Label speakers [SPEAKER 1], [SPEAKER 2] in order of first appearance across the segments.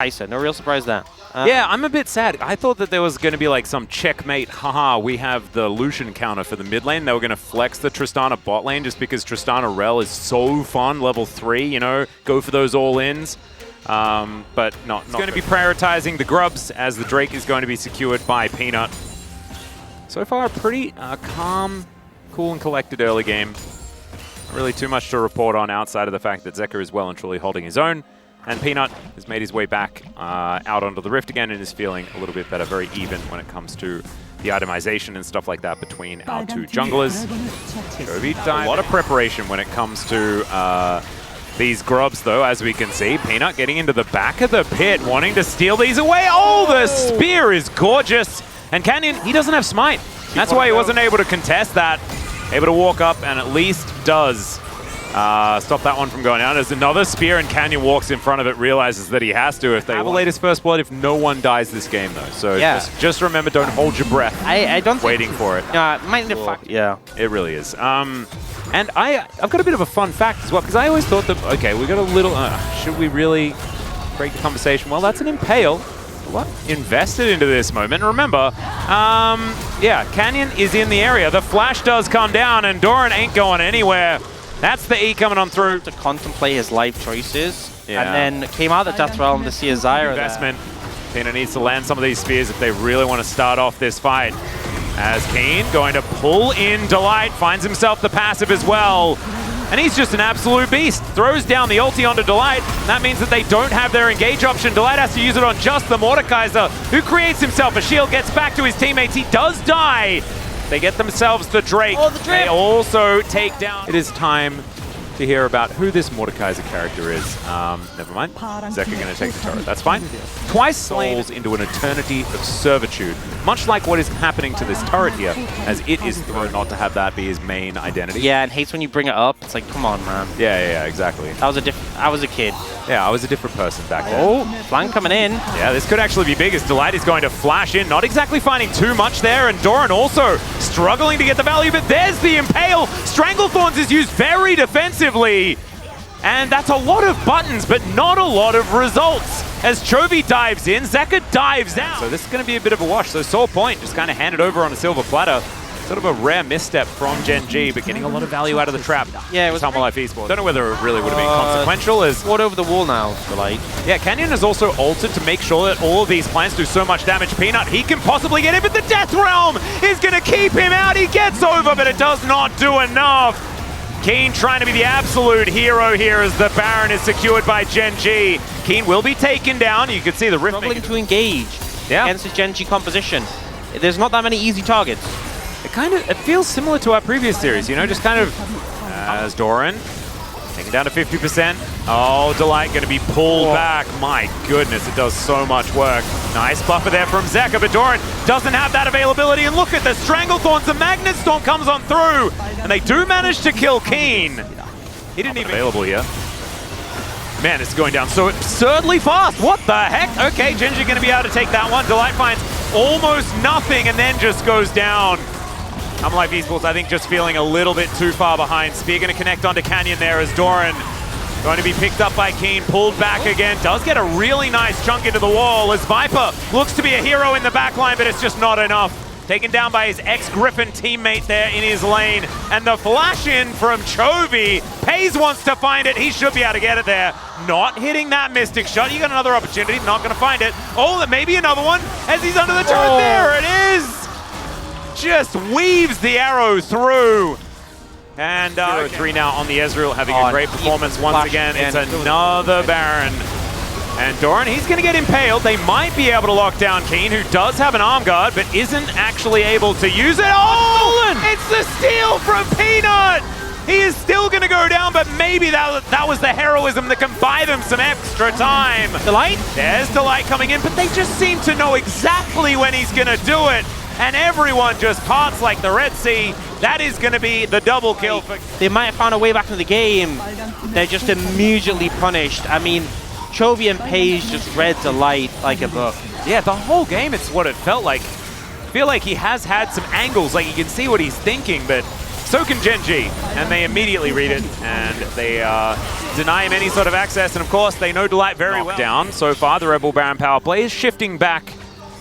[SPEAKER 1] No real surprise there.
[SPEAKER 2] Yeah, I'm a bit sad. I thought that there was going to be like some checkmate, haha, we have the Lucian counter for the mid lane. They were going to flex the Tristana bot lane just because Tristana Rel is so fun, level 3, you know, go for those all-ins. But not going to be prioritizing the grubs as the Drake is going to be secured by Peanut. So far, a pretty calm, cool and collected early game. Not really too much to report on outside of the fact that Zeka is well and truly holding his own. And Peanut has made his way back out onto the Rift again and is feeling a little bit better, very even when it comes to the itemization and stuff like that between our two junglers. A lot of preparation when it comes to these grubs, though, as we can see. Peanut getting into the back of the pit, wanting to steal these away. Oh, the spear is gorgeous. And Canyon, he doesn't have smite. That's why he wasn't able to contest that. Able to walk up and at least does stop that one from going out. There's another spear and Canyon walks in front of it, realizes that he has to if they have his first blood if no one dies this game, though. So yeah. just remember, don't hold your breath.
[SPEAKER 1] I don't
[SPEAKER 2] waiting for it.
[SPEAKER 1] Might need a yeah.
[SPEAKER 2] It really is. And I've got a bit of a fun fact as well, because I always thought that, okay, we got a little, should we really break the conversation? Well, that's an Impale. What? Invested into this moment. Remember, yeah, Canyon is in the area. The flash does come down and Doran ain't going anywhere. That's the E coming on through.
[SPEAKER 1] To contemplate his life choices. Yeah. And then came out of the Death Realm to see a Zyra
[SPEAKER 2] investment. Peanut needs to land some of these spears if they really want to start off this fight. As Keen going to pull in Delight, finds himself the passive as well. And he's just an absolute beast. Throws down the ulti onto Delight. That means that they don't have their engage option. Delight has to use it on just the Mordekaiser, who creates himself a shield, gets back to his teammates. He does die. They get themselves the Drake.
[SPEAKER 1] Oh, the Drake.
[SPEAKER 2] They also take down. It is time to hear about who this Mordekaiser character is. Never mind. Zeka going to take the turret. That's fine. Twice souls into an eternity of servitude, much like what is happening to this turret here, as it is thrown not to have that be his main identity.
[SPEAKER 1] Yeah, and hates when you bring it up. It's like, come on, man.
[SPEAKER 2] Yeah, exactly.
[SPEAKER 1] I was a kid.
[SPEAKER 2] Yeah, I was a different person back then.
[SPEAKER 1] Oh, flank coming in.
[SPEAKER 2] Yeah, this could actually be big as Delight is going to flash in. Not exactly finding too much there, and Doran also struggling to get the value, but there's the Impale. Stranglethorns is used very defensively. And that's a lot of buttons, but not a lot of results. As Chovy dives in, Zeka dives out. So this is going to be a bit of a wash. So Soul Point just kind of handed over on a silver platter. Sort of a rare misstep from Gen.G, but getting a lot of value out of the trap.
[SPEAKER 1] Yeah, it was
[SPEAKER 2] Hanwha Life Esports. Don't know whether it really would have been consequential. As
[SPEAKER 1] what over the wall now, Delight.
[SPEAKER 2] Yeah, Canyon has also altered to make sure that all of these plants do so much damage. Peanut, he can possibly get it, but the Death Realm is going to keep him out. He gets over, but it does not do enough. Keen trying to be the absolute hero here as the Baron is secured by Gen.G. Keen will be taken down. You can see the Rift
[SPEAKER 1] struggling to engage against his Gen.G composition. There's not that many easy targets.
[SPEAKER 2] It feels similar to our previous series, you know, just kind of as Doran taken down to 50%. Oh, Delight going to be pulled back. My goodness, it does so much work. Nice buffer there from Zeka, but Doran doesn't have that availability. And look at the Stranglethorns. The Magnet Storm comes on through, and they do manage to kill Keen. He didn't even available here. Man, it's going down so absurdly fast. What the heck? Okay, Gen.G going to be able to take that one. Delight finds almost nothing and then just goes down. Hanwha Life Esports, I think, just feeling a little bit too far behind. Spear going to connect onto Canyon there as Doran going to be picked up by Keen, pulled back again. Does get a really nice chunk into the wall as Viper looks to be a hero in the backline, but it's just not enough. Taken down by his ex-Griffin teammate there in his lane. And the flash in from Chovy. Pays wants to find it. He should be able to get it there. Not hitting that Mystic shot. You got another opportunity. Not going to find it. Oh, maybe another one as he's under the turret. There it is. Just weaves the arrow through. And 0-3 now on the Ezreal, having a great performance once again. It's another Baron. And Doran, he's going to get impaled. They might be able to lock down Keen, who does have an arm guard, but isn't actually able to use it. Oh! It's the steal from Peanut! He is still going to go down, but maybe that was the heroism that can buy them some extra time.
[SPEAKER 1] Delight?
[SPEAKER 2] There's Delight coming in, but they just seem to know exactly when he's going to do it. And everyone just parts like the Red Sea. That is going to be the double kill.
[SPEAKER 1] They might have found a way back into the game. They're just immediately punished. I mean, Chovy and Page just read Delight like a book.
[SPEAKER 2] Yeah, the whole game, it's what it felt like. I feel like he has had some angles, like you can see what he's thinking, but so can Gen.G, and they immediately read it, and they deny him any sort of access, and of course they know Delight very well. Down so far, the Rebel Baron power play is shifting back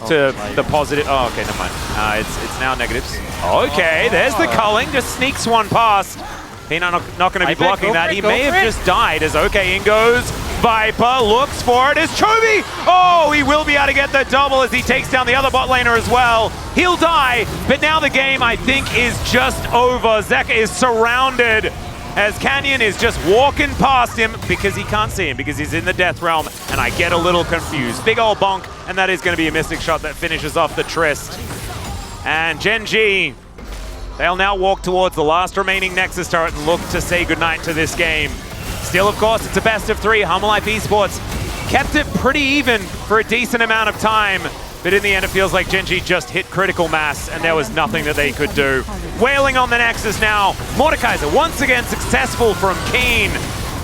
[SPEAKER 2] to the positive. Oh, okay, never mind. It's now negatives. Okay, there's the culling, just sneaks one past. Peanut not going to be blocking that. He may have just died as okay, in goes Viper, looks for it as Chovy. Oh, he will be able to get the double as he takes down the other bot laner as well. He'll die, but now the game, I think, is just over. Zeka is surrounded as Canyon is just walking past him because he can't see him, because he's in the death realm, and I get a little confused. Big old bonk, and that is going to be a Mystic shot that finishes off the Tryst. And Gen.G, they'll now walk towards the last remaining Nexus turret and look to say goodnight to this game. Still, of course, it's a best of 3. Hanwha Esports kept it pretty even for a decent amount of time, but in the end it feels like Gen.G just hit critical mass and there was nothing that they could do. Wailing on the Nexus now. Mordekaiser once again successful from Keen,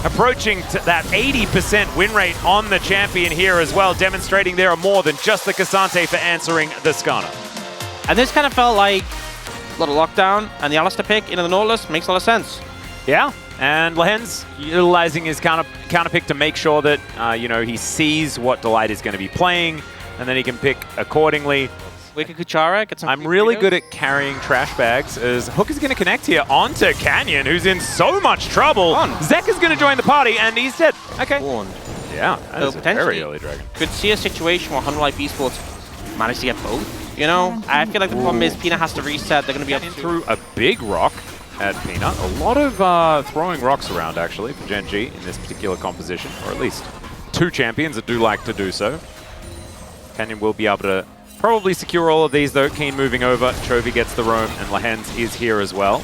[SPEAKER 2] approaching to that 80% win rate on the champion here as well, demonstrating there are more than just the Cassante for answering the Skarner.
[SPEAKER 1] And this kind of felt like a little lockdown, and the Alistair pick into the Nautilus makes a lot of sense.
[SPEAKER 2] Yeah, and Lehen's utilizing his counter pick to make sure that you know, he sees what Delight is going to be playing, and then he can pick accordingly.
[SPEAKER 1] Wicked Kuchara, get some.
[SPEAKER 2] I'm really good at carrying trash bags, as Hook is going to connect here onto Canyon, who's in so much trouble. Zek is going to join the party, and he's dead. Okay.
[SPEAKER 1] Warned.
[SPEAKER 2] Yeah, that is a very early dragon.
[SPEAKER 1] Could see a situation where Hanwha Esports managed to get both. You know, I feel like the problem is Peanut has to reset. They're going to be up
[SPEAKER 2] through a big rock at Peanut. A lot of throwing rocks around, actually, for Gen.G in this particular composition, or at least 2 champions that do like to do so. Canyon will be able to probably secure all of these, though. Keen moving over. Chovy gets the roam, and Lehen's is here as well.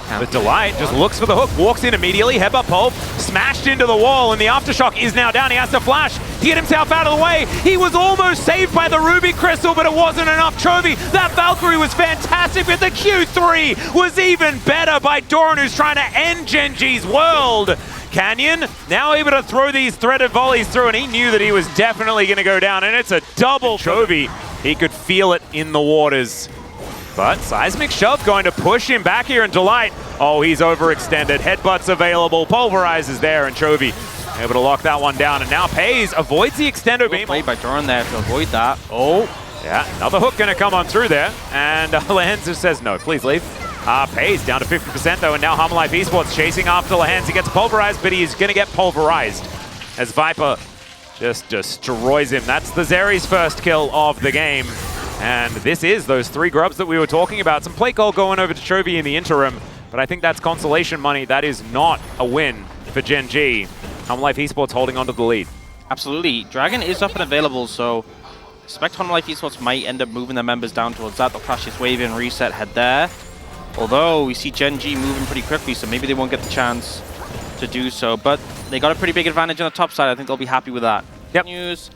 [SPEAKER 2] But Delight just looks for the hook, walks in immediately. Headbutt pulp, smashed into the wall, and the Aftershock is now down. He has to flash to get himself out of the way. He was almost saved by the Ruby Crystal, but it wasn't enough. Chovy, that Valkyrie was fantastic, but the Q3 was even better by Doran, who's trying to end Gen.G's world. Canyon now able to throw these threaded volleys through, and he knew that he was definitely going to go down, and it's a double. Chovy, he could feel it in the waters. But Seismic Shove going to push him back here, and Delight, oh, he's overextended. Headbutts available, Pulverizes there, and Chovy able to lock that one down. And now Pays avoids the extendo beam.
[SPEAKER 1] Played by Doran there to avoid that.
[SPEAKER 2] Oh, yeah, another hook going to come on through there. And Lehens just says, no, please leave. Pays down to 50% though, and now Hanwha Esports chasing after Lehens. He gets pulverized, but he's going to get pulverized as Viper just destroys him. That's the Zeri's first kill of the game. And this is those 3 grubs that we were talking about. Some plate gold going over to Chovy in the interim, but I think that's consolation money. That is not a win for Gen.G. Hanwha Esports holding on to the lead.
[SPEAKER 1] Absolutely. Dragon is up and available, so I expect Hanwha Esports might end up moving their members down towards that. They'll crash this wave in, reset, head there. Although we see Gen.G moving pretty quickly, so maybe they won't get the chance to do so. But they got a pretty big advantage on the top side. I think they'll be happy with that.
[SPEAKER 2] Yep.
[SPEAKER 1] News.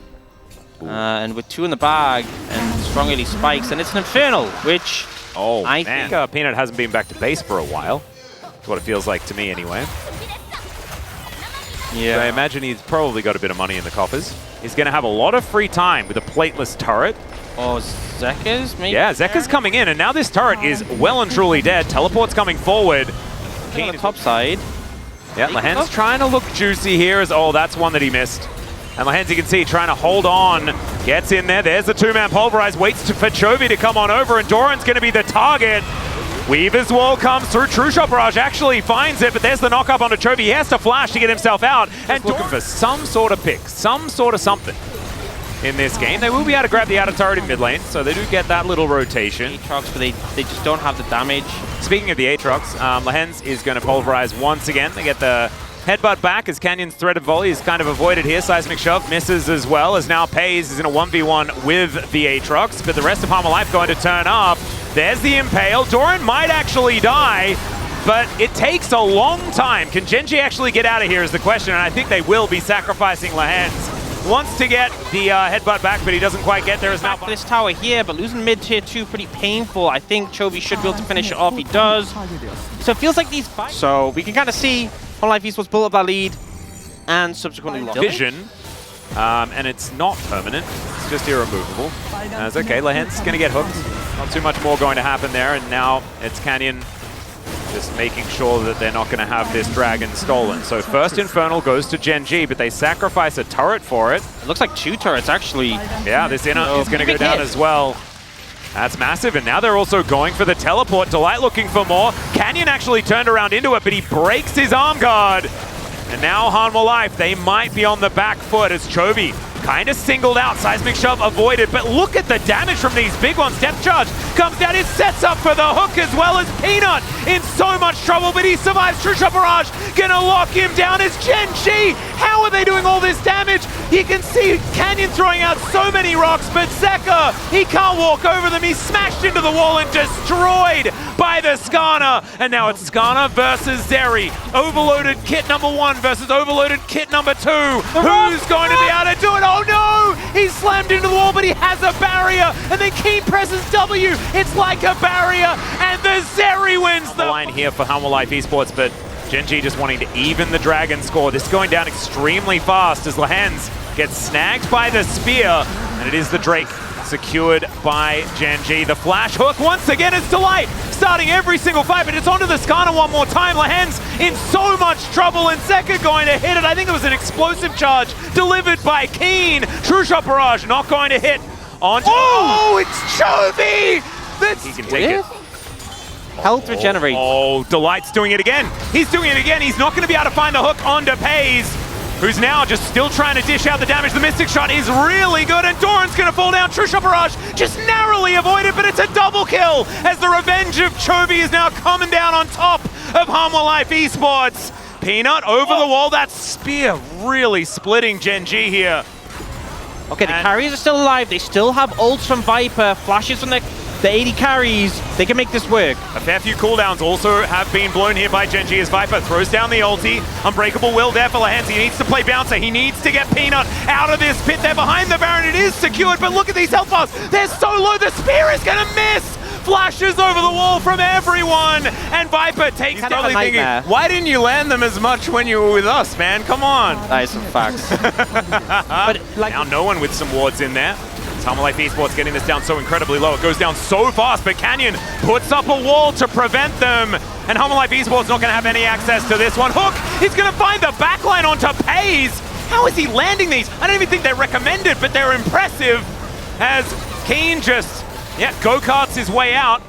[SPEAKER 1] And with 2 in the bag and strong early spikes, and it's an Infernal, which I think
[SPEAKER 2] Peanut hasn't been back to base for a while. That's what it feels like to me anyway.
[SPEAKER 1] Yeah.
[SPEAKER 2] So I imagine he's probably got a bit of money in the coffers. He's going to have a lot of free time with a plateless turret.
[SPEAKER 1] Oh, Zeka's maybe?
[SPEAKER 2] Yeah, Zeka's coming in, and now this turret is well and truly dead. Teleport's coming forward.
[SPEAKER 1] On the top side.
[SPEAKER 2] Yeah, Lehen's trying to look juicy here. Oh, that's one that he missed. And Lehens, you can see, trying to hold on. Gets in there. There's the 2-man pulverize. Waits for Chovy to come on over, and Doran's going to be the target. Weaver's wall comes through. True Shot Barrage actually finds it, but there's the knock-up onto Chovy. He has to flash to get himself out. And looking for some sort of pick, some sort of something in this game. They will be able to grab the outer turret in mid lane, so they do get that little rotation.
[SPEAKER 1] Aatrox, but they just don't have the damage.
[SPEAKER 2] Speaking of the Aatrox, Lehens is going to pulverize once again. They get the headbutt back as Canyon's threaded volley is kind of avoided here. Seismic Shove misses as well, as now Pays is in a 1v1 with the Aatrox, but the rest of Hanwha going to turn up. There's the Impale. Doran might actually die, but it takes a long time. Can Gen.G actually get out of here is the question, and I think they will be sacrificing Lehens. Wants to get the headbutt back, but he doesn't quite get there.
[SPEAKER 1] Now this tower here, but losing mid tier 2 pretty painful. I think Chovy should be able to finish it off. He does. So it feels like these fights. So we can kind of see Hanwha Esports build up that lead and subsequently lock
[SPEAKER 2] vision. And it's not permanent. It's just irremovable. It's okay. Lehen's going to get hooked. Not too much more going to happen there. And now it's Canyon just making sure that they're not going to have this dragon stolen. So first Infernal goes to Gen.G, but they sacrifice a turret for it.
[SPEAKER 1] It looks like 2 turrets, actually.
[SPEAKER 2] Yeah, this inner is going to go down as well. That's massive, and now they're also going for the teleport. Delight looking for more. Canyon actually turned around into it, but he breaks his arm guard. And now Hanwha Life, they might be on the back foot as Chovy kind of singled out. Seismic Shove avoided, but look at the damage from these big ones. Depth Charge comes down, it sets up for the hook as well as Peanut in so much trouble, but he survives. True Shot Barrage gonna lock him down as Gen.G. How are they doing all this damage? You can see Canyon throwing out so many rocks, but Zeka, he can't walk over them. He's smashed into the wall and destroyed by the Skarner. And now it's Skarner versus Zeri. Overloaded kit number 1 versus overloaded kit number 2. Who's going to be able to do it? Oh no! He's slammed into the wall, but he has a barrier. And then Keen presses W. It's like a barrier. And the Zeri wins the
[SPEAKER 3] line here for Hanwha Life Esports, but Gen.G just wanting to even the Dragon score. This is going down extremely fast as Lahens gets snagged by the spear, and it is the Drake secured by Gen.G. The flash hook once again is Delight, starting every single fight, but it's onto the Skarner one more time. Lahens in so much trouble, and Zeka going to hit it. I think it was an explosive charge delivered by Keen. True Shot Barrage not going to hit on. Oh, it's Chovy!
[SPEAKER 2] He can take it.
[SPEAKER 1] Health regenerate.
[SPEAKER 3] Oh, Delight's doing it again. He's doing it again. He's not going to be able to find the hook onto Pays, who's now just still trying to dish out the damage. The Mystic Shot is really good, and Doran's going to fall down. True Shot Barrage just narrowly avoided, but it's a double kill as the revenge of Chovy is now coming down on top of Hanwha Life Esports. Peanut over the wall. That spear really splitting Gen.G here.
[SPEAKER 1] Okay, the carries are still alive. They still have ults from Viper, flashes from the 80 carries. They can make this work.
[SPEAKER 3] A fair few cooldowns also have been blown here by Gen.G as Viper throws down the ulti. Unbreakable will there for Lahens. He needs to play bouncer. He needs to get Peanut out of this pit. They're behind the Baron. It is secured, but look at these health bars. They're so low. The spear is going to miss. Flashes over the wall from everyone, and Viper takes down.
[SPEAKER 1] Probably thinking,
[SPEAKER 3] why didn't you land them as much when you were with us, man? Come on.
[SPEAKER 1] That is some facts.
[SPEAKER 3] But like, now no one with some wards in there. Hanwha Life Esports getting this down so incredibly low. It goes down so fast, but Canyon puts up a wall to prevent them. And Hanwha Life Esports not going to have any access to this one. Hook, he's going to find the backline onto Pays. How is he landing these? I don't even think they're recommended, but they're impressive. As Keen just, go-karts his way out.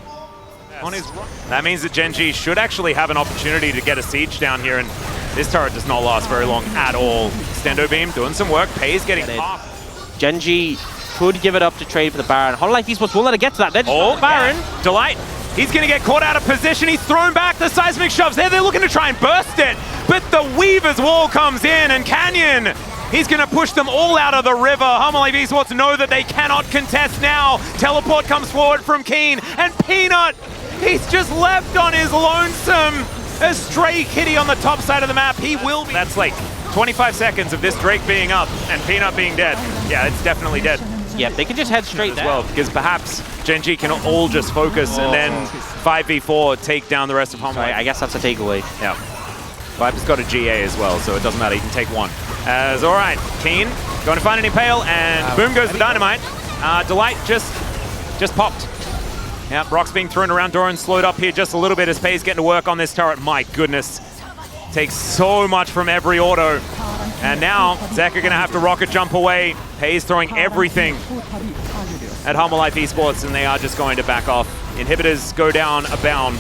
[SPEAKER 3] On his run. That means that Gen.G should actually have an opportunity to get a siege down here, and this turret does not last very long at all. Stendo Beam doing some work. Pays getting half.
[SPEAKER 1] Gen.G could give it up to trade for the Baron. Hanwha Life Esports won't let it get to that. They're just the Baron.
[SPEAKER 3] Yeah. Delight, he's going to get caught out of position. He's thrown back. The Seismic Shoves there. They're looking to try and burst it, but the Weaver's Wall comes in, and Canyon, he's going to push them all out of the river. Hanwha Life Esports know that they cannot contest now. Teleport comes forward from Keen, and Peanut, he's just left on his lonesome. A stray kitty on the top side of the map. He will be. That's like 25 seconds of this Drake being up and Peanut being dead. Yeah, it's definitely dead.
[SPEAKER 1] Yeah, they can just head straight
[SPEAKER 3] as well, because perhaps Gen.G can all just focus and then 5v4 take down the rest of Hanwha.
[SPEAKER 1] I guess that's a takeaway.
[SPEAKER 3] Yeah. Viper's got a GA as well, so it doesn't matter. He can take one. As all right, Keen going to find an impale, and boom goes the dynamite. Delight just popped. Yeah, rocks being thrown around. Doran slowed up here just a little bit as Pays getting to work on this turret. My goodness, takes so much from every auto. And now Zeka going to have to rocket jump away. Pays throwing everything at Hanwha Life Esports, and they are just going to back off. Inhibitors go down a bound.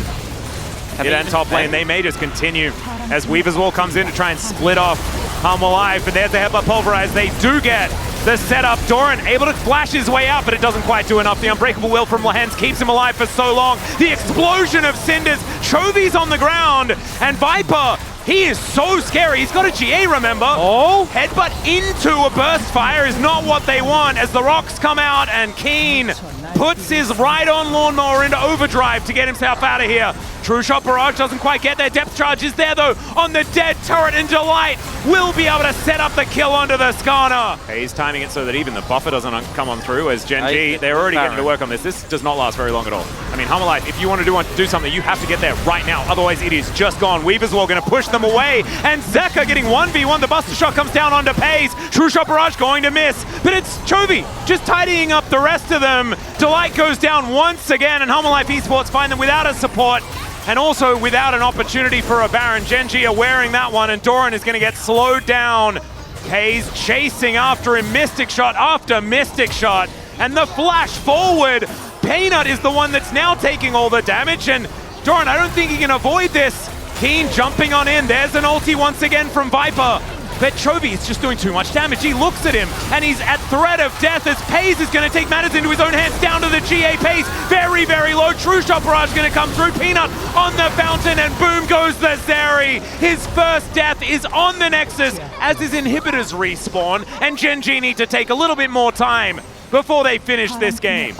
[SPEAKER 3] Mid and top lane, they may just continue as Weaver's Wall comes in to try and split off Hanwha Life, but there's the headbutt pulverize. They do get the setup. Doran able to flash his way out, but it doesn't quite do enough. The Unbreakable Will from Lahens keeps him alive for so long. The explosion of cinders. Chovy's on the ground, and Viper, he is so scary. He's got a GA, remember? Oh! Headbutt into a burst fire is not what they want as the rocks come out, and Keen puts his ride-on lawnmower into overdrive to get himself out of here. True Shot Barrage doesn't quite get there. Depth Charge is there, though, on the dead turret, and Delight will be able to set up the kill onto the Skarner. He's timing it so that even the buffer doesn't come on through as Gen.G, they're already getting to work on this. This does not last very long at all. I mean, Hanwha Life, if you want to do something, you have to get there right now. Otherwise, it is just gone. Weaver's Wall going to push them away, and Zeka getting 1v1. The Buster Shot comes down onto Pays. True Shot Barrage going to miss, but it's Chovy just tidying up the rest of them. Delight goes down once again, and Hanwha Life Esports find them without a support.
[SPEAKER 2] and also without an opportunity for a Baron. Gen.G are wearing that one, and Doran is going to get slowed down. K's chasing after him, Mystic Shot after Mystic Shot, and the flash forward. Peanut is the one that's now taking all the damage, and Doran, I don't think he can avoid this. Keen jumping on in. There's an ulti once again from Viper. But Chovy is just doing too much damage. He looks at him, and he's at threat of death as Paze is going to take matters into his own hands. Down to the GA Paze. Very, very low. True Shot Barrage going to come through. Peanut on the fountain, and boom goes the Zeri. His first death is on the Nexus as his inhibitors respawn, and Gen.G need to take a little bit more time before they finish this game.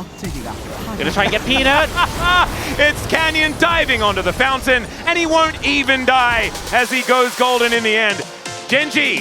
[SPEAKER 1] Gonna try and get Peanut.
[SPEAKER 2] It's Canyon diving onto the fountain, and he won't even die as he goes golden in the end. Gen.G